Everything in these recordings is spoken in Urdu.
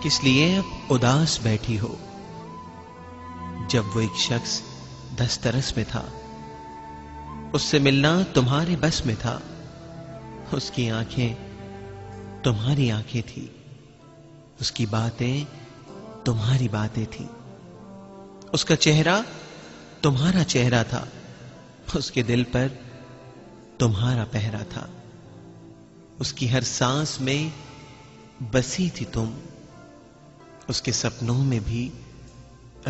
کس لیے اب اداس بیٹھی ہو؟ جب وہ ایک شخص دسترس میں تھا، اس سے ملنا تمہارے بس میں تھا، اس کی آنکھیں تمہاری آنکھیں تھی، اس کی باتیں تمہاری باتیں تھی، اس کا چہرہ تمہارا چہرہ تھا، اس کے دل پر تمہارا پہرا تھا، اس کی ہر سانس میں بسی تھی تم، اس کے سپنوں میں بھی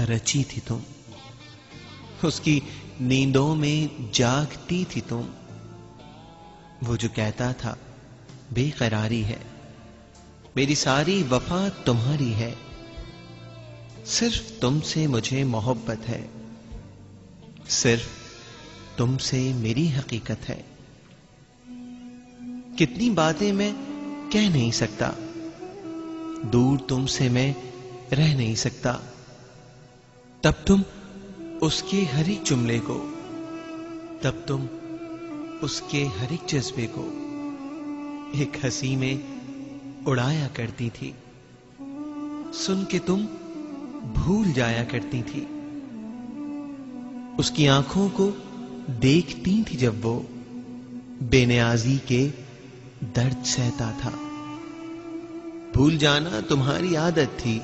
رچی تھی تم، اس کی نیندوں میں جاگتی تھی تم۔ وہ جو کہتا تھا بے قراری ہے، میری ساری وفا تمہاری ہے، صرف تم سے مجھے محبت ہے، صرف تم سے میری حقیقت ہے۔ کتنی باتیں میں کہہ نہیں سکتا، دور تم سے میں رہ نہیں سکتا، تب تم اس کے ہر ایک جملے کو، تب تم اس کے ہر ایک جذبے کو ایک ہنسی میں اڑایا کرتی تھی، سن کے تم بھول جایا کرتی تھی، اس کی آنکھوں کو دیکھتی تھی جب وہ بے نیازی کے درد سہتا تھا۔ بھول جانا تمہاری عادت تھی،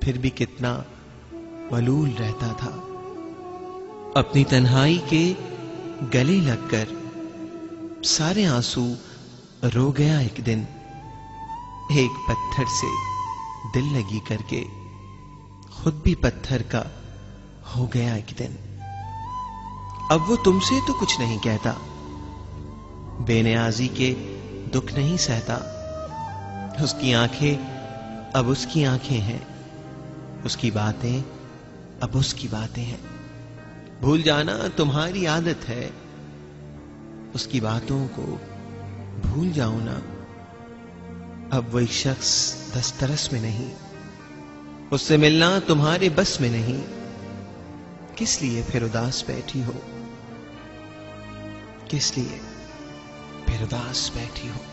پھر بھی کتنا ملول رہتا تھا، اپنی تنہائی کے گلے لگ کر سارے آنسو رو گیا ایک دن، ایک پتھر سے دل لگی کر کے خود بھی پتھر کا ہو گیا ایک دن۔ اب وہ تم سے تو کچھ نہیں کہتا، بے نیازی کے دکھ نہیں سہتا، اس کی آنکھیں اب اس کی آنکھیں ہیں، اس کی باتیں اب اس کی باتیں ہیں۔ بھول جانا تمہاری عادت ہے، اس کی باتوں کو بھول جاؤ نا۔ اب وہ ایک شخص دسترس میں نہیں، اس سے ملنا تمہارے بس میں نہیں، کس لیے پھر اداس بیٹھی ہو؟ کس لیے پھر اداس بیٹھی ہو؟